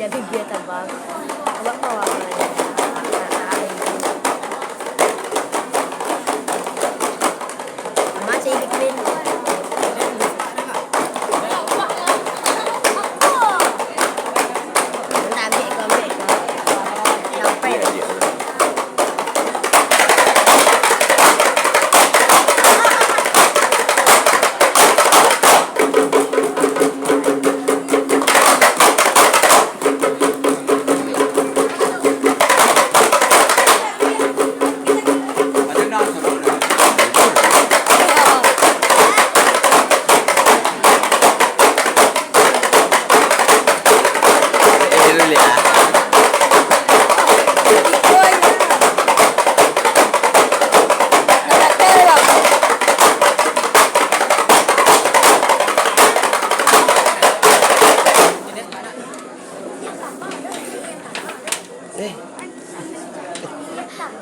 jadi biasa bang. Abang mau apa ya? Masih bikin.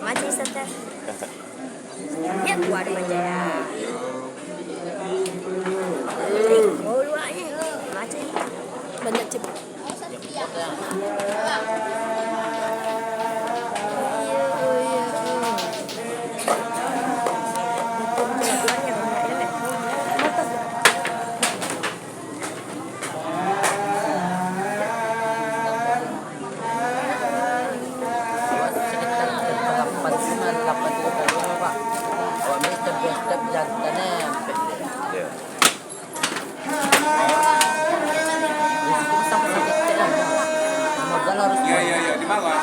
Masih setel. Ya gua ada Jaya. Oh lu aja. Masih banyak cip. Iya, di bawah.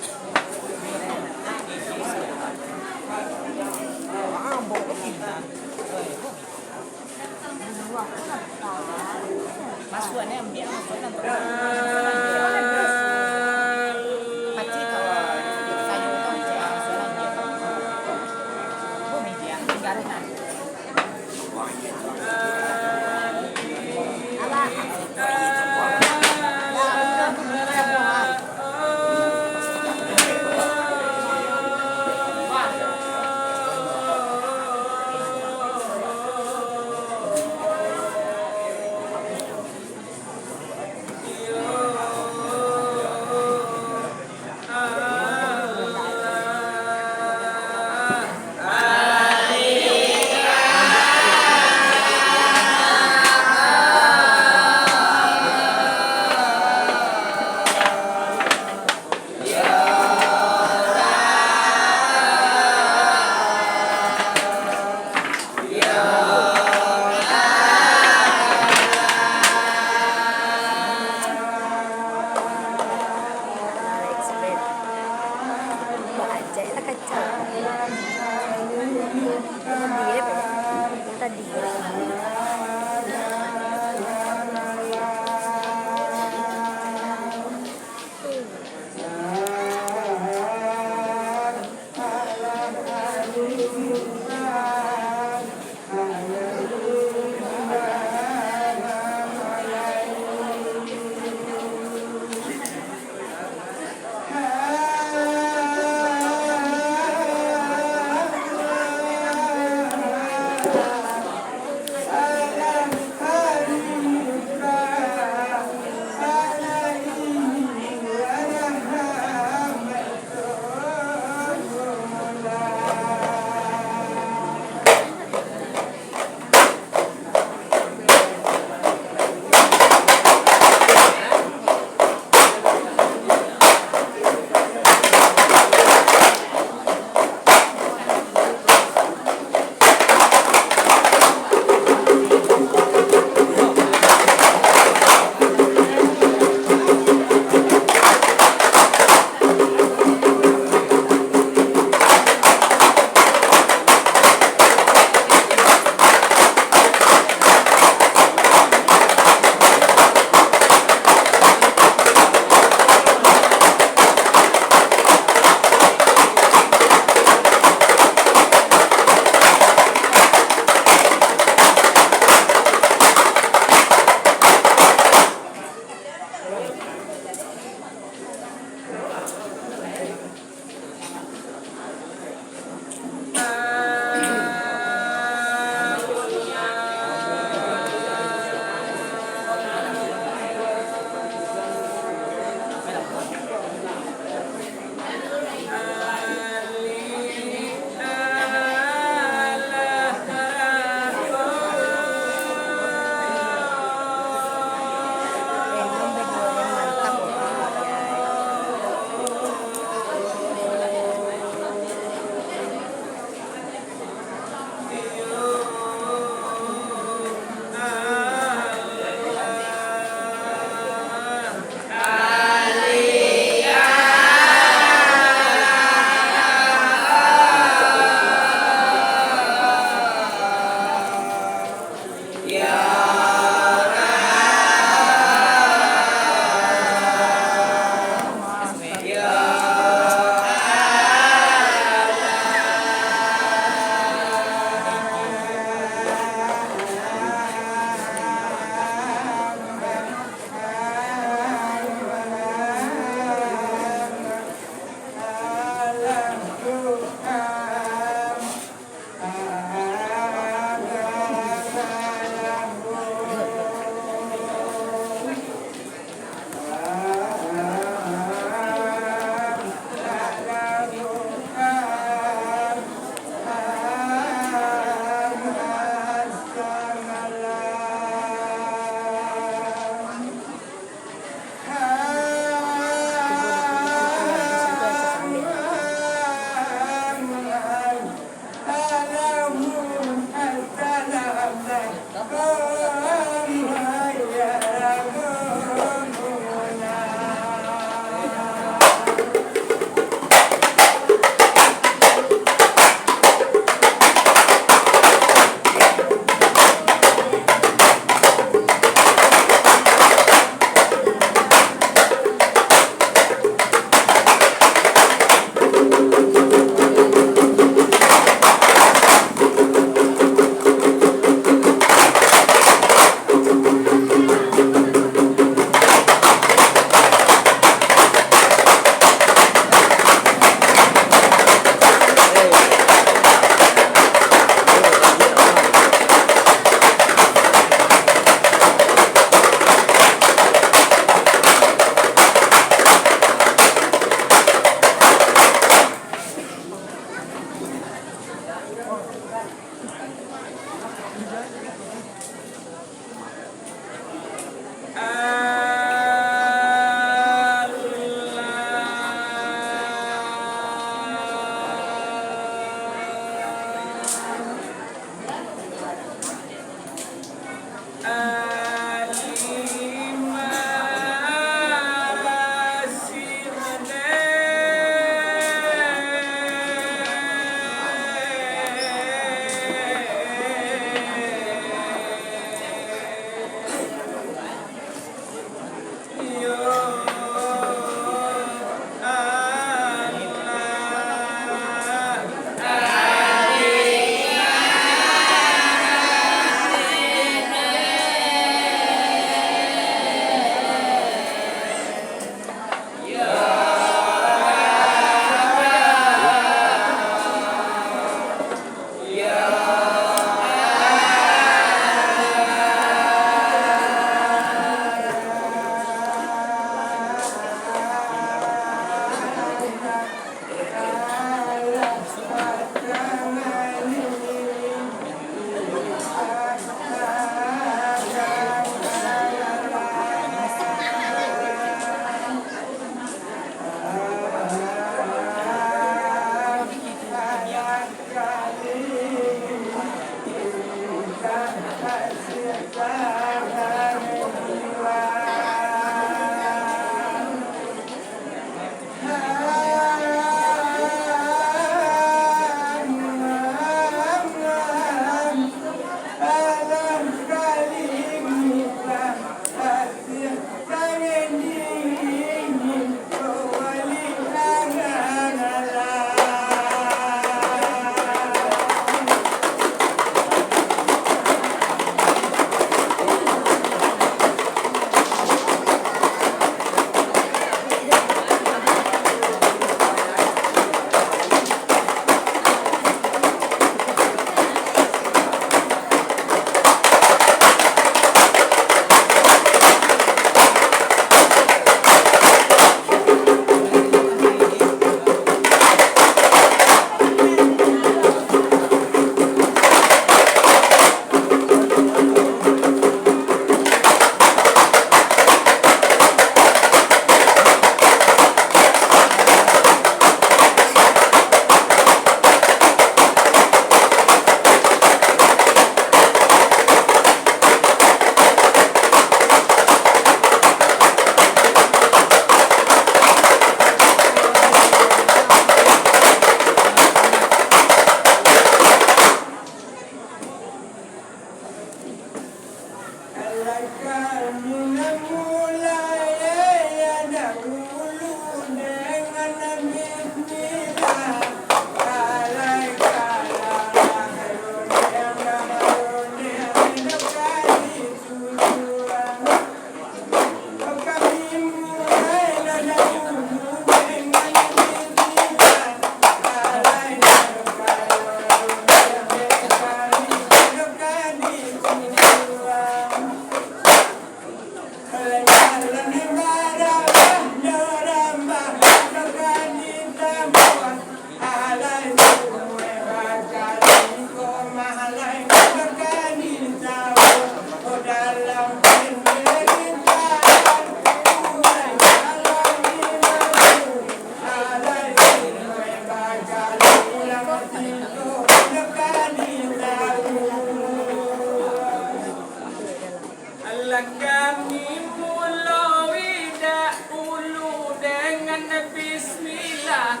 Kami mulai dahulu dengan bismillah.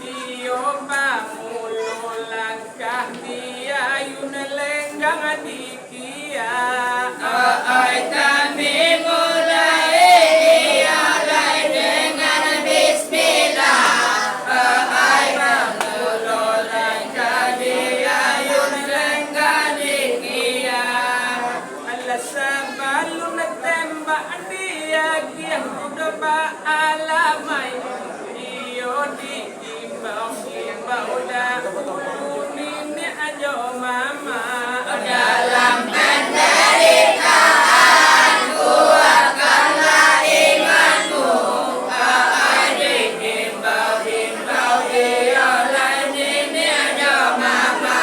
Iyo pamulo langkah dia yun lenggang dikia. Ay kami mulai dialay dengan bismillah. Ay pamulo langkah dia yun lenggang dikia. Alas balu tembak dia yang udah alamai. Iyo diimbau dah ini aja mama dalam penderitaan kuatkanlah imanmu. Diimbau dia lain ini aja mama.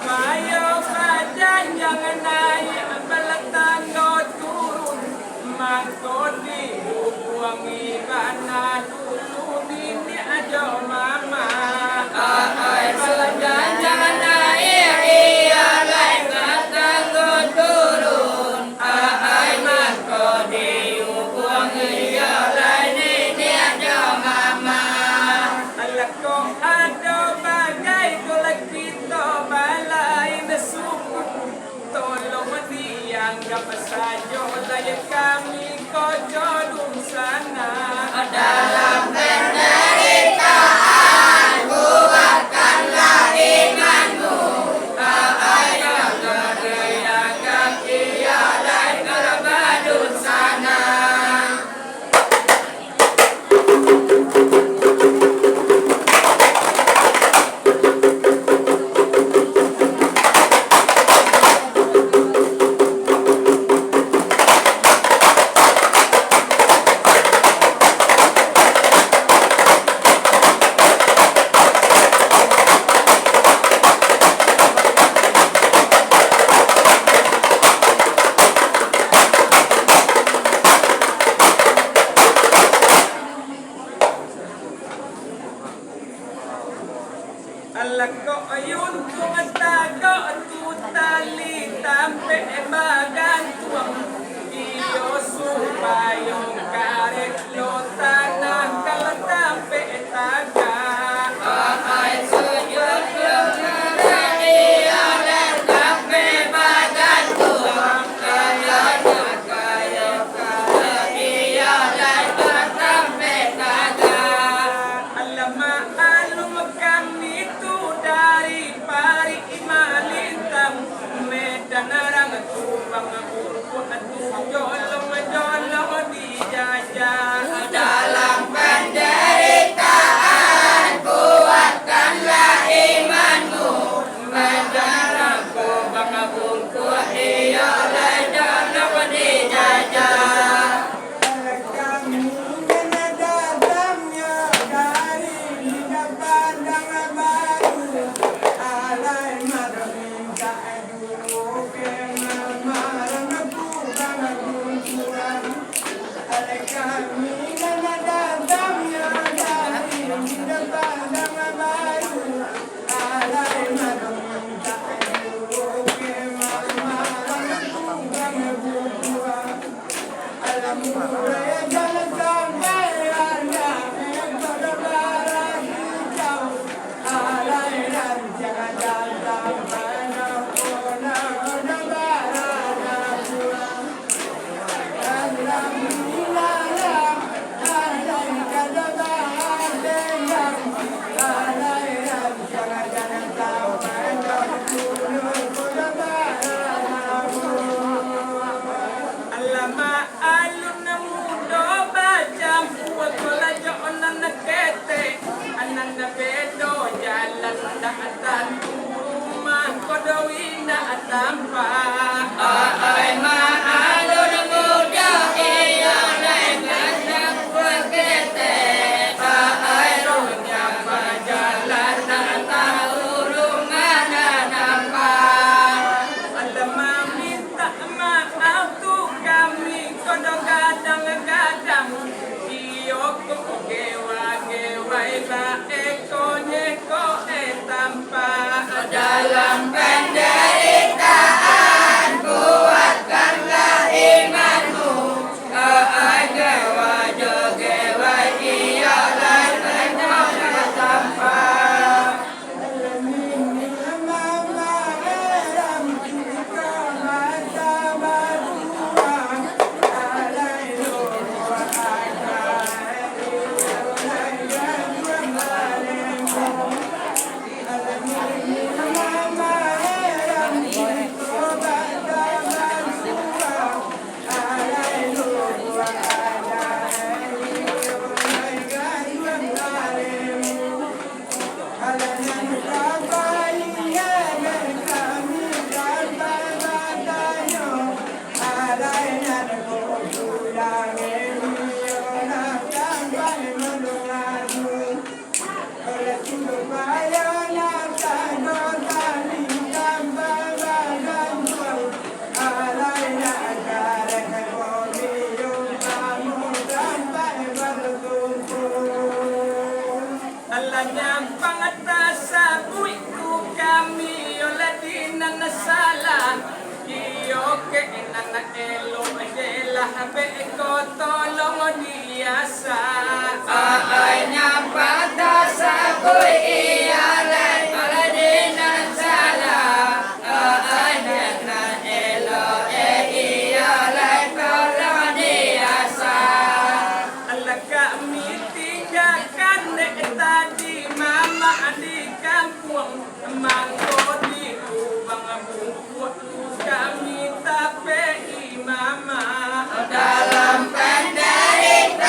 Mayo saja jangan naik beletang turun. Mangkodi buangi mana dulu ini aja mama. Saja jangan naik iya lain beletang turun. Mangkodi buangi iya lain ini aja mama. Alah kok ada bagai kolak kita balai besuku. Tolong dianggap saja daya kami kojolung sana. Dalam penderitaan kuatkanlah imanmu. Ayah geriakan ia dan kerbadun sana. Alako ayun kung tago tu tali tampe bagan tuang. Iyo supayong karet lo tanah kalau tampe taga. Ay suyot lo iya dan tampe bagan tuang. Kaya kayo iya dan tampe taga. Alamak alum kami dari pari imalintang medan narang tubang urpo at jolong di Alama alun na mundo bajam buat kolajo onan nakete anan na bedo jalan datan rumah kodowina atampa ay maalo na mundo iya naikan buat kete ay ronya jalan datan rumah nampa alama minta maaf tuh kami kadang-kadang iyo ko gewa iba eko nyeko tanpa dalam penderitaan kuatkanlah imanmu gewa gewa iyo lain tanpa Alanyang pangatasa buiku kami oleh nasala iyo ke nana elo jelah beko tolong diasa aynya pangatasa bui iya oleh nasala aynya nana elo iya tolong diasa Allah kami tinggalkan tadi mama di kampung mangko di kubang buat kami tapi mama dalam penderitaan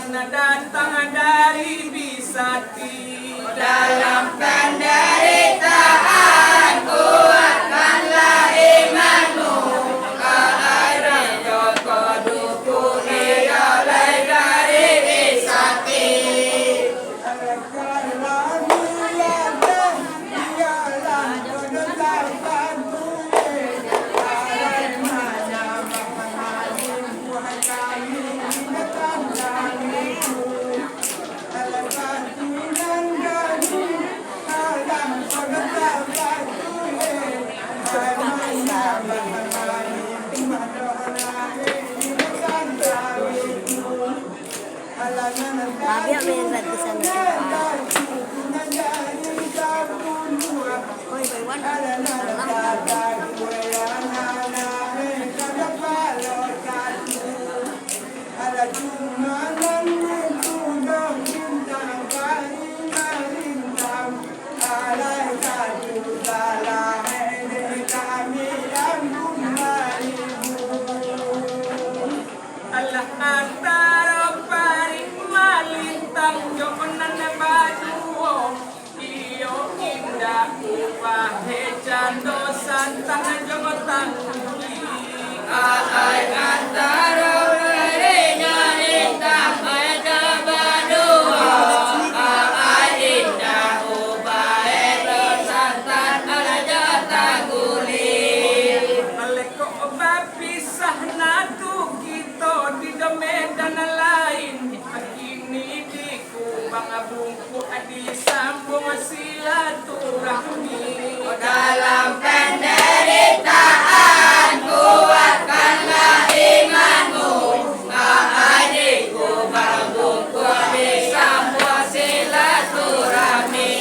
datang dari Bisati. Dalam penderitaan kuatkanlah imanmu. Keadaan Joko dukuni oleh dari Bisati. Tapi yang main di sana. Oi, Baywan. Allah antara paring malintang jokonan baduo iyo indah upahe jando santang jongotang Ai antara mereka intang mereka berdua. Ai indah ubahe santan ala jatah guling. Aleko bapisah natu kita di medan lain kini di kubang bungku adi sambung silaturahmi. Dalam penderitaan kuatkanlah imanmu. Adikku bangunku disambung silaturahmi.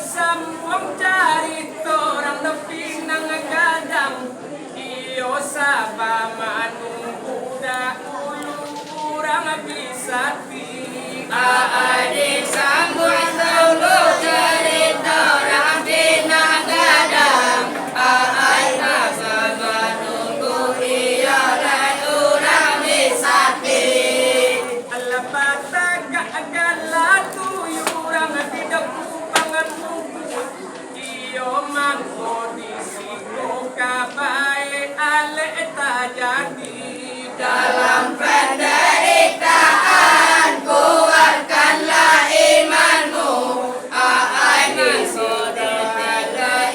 Sambung cari torang nepi nang gadang iyo saba manunggu ulu kurang bisa ti Adik sambung tunggu cerita orang pinang gadang. Ai rasa menunggu ia dan orang bisati. ala pataga agala tuyurang tidak kupangan mungkut iyo mangko disiko kabae ale tajadi Dalam penderitaan kuatkanlah imanmu. Ai disodete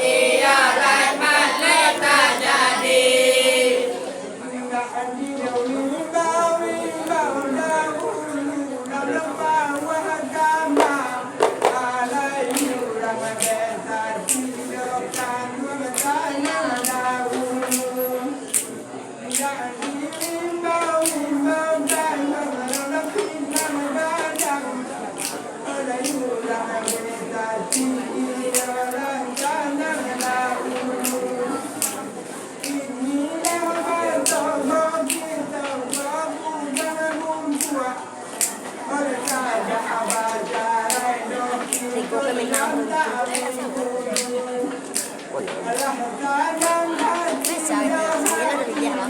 ia lain maleta jadi. Rico kami nabog. Bisa, saya dari dia lah.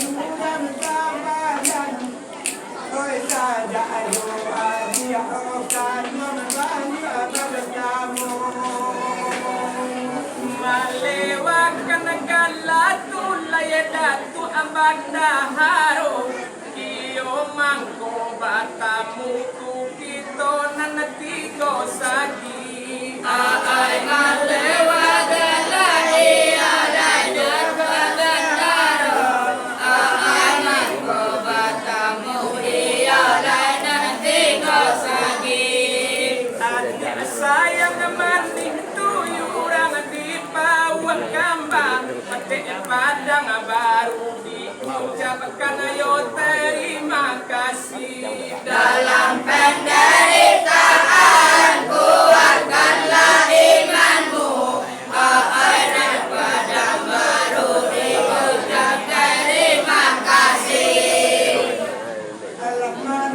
Malewat kanagala tulay datu ambanda haro iyo mangko batamu tu kito nanatigo sayang naman itu yurang di pawang kambang mati padang baru diucapkan ayo terima kasih Dalam penderitaan kuatkanlah imanmu. Akhirat padang baru diucap terima kasih. Alaman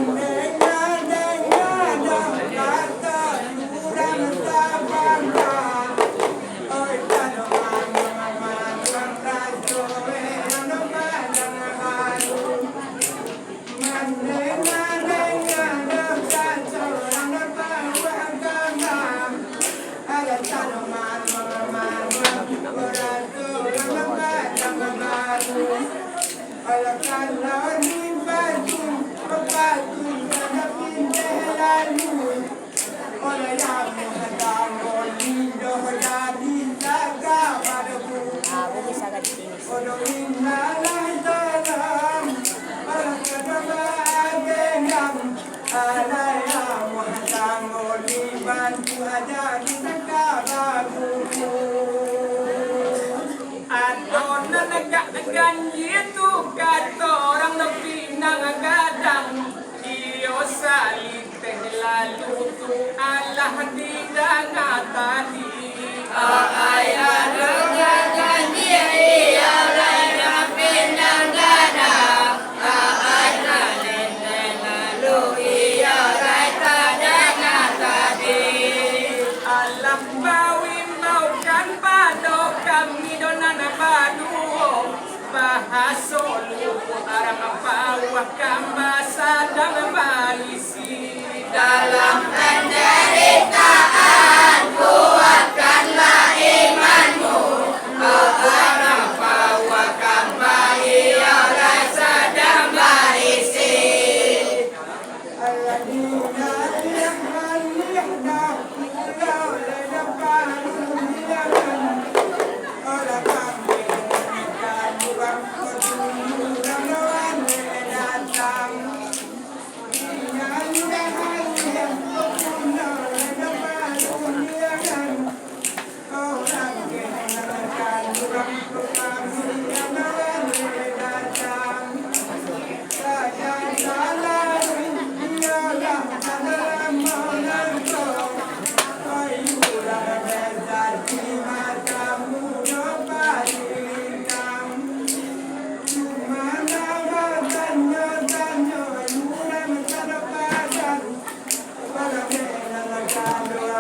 dengar kata kurang tabangka. Oi tanaman man rajo eno padang baru. Man dengar kata kurang tabangka. Ada tanaman man rajo eno padang baru. Alakan lawan batu batu dan pindahanmu. Ola yang menghadang lindo jadi jaga padaku. Bugis agad din. Ola innalah dalam berkata agendam. Ada yang menghadang bantu ada di baguku. Adon na nagkakaganyi itu kata orang na pinangagadang iyo salite lalu tu Allah tidak ngatadi Ayah dengarkan diri oleh pinang dada. Ayah nenek lalu ia rata dengan tadi. Allah bawi maukan pada kami donan baduo bahaso lupu arang pawah kambasa dan balisi Dalam penderitaan kuatkanlah imanmu. Orang bawakan bayi oleh sedang berisi. Alladina yahmalihna pulau ledapan hilangan. Ola kami menekan buang kodulu lawan datang. Thank you.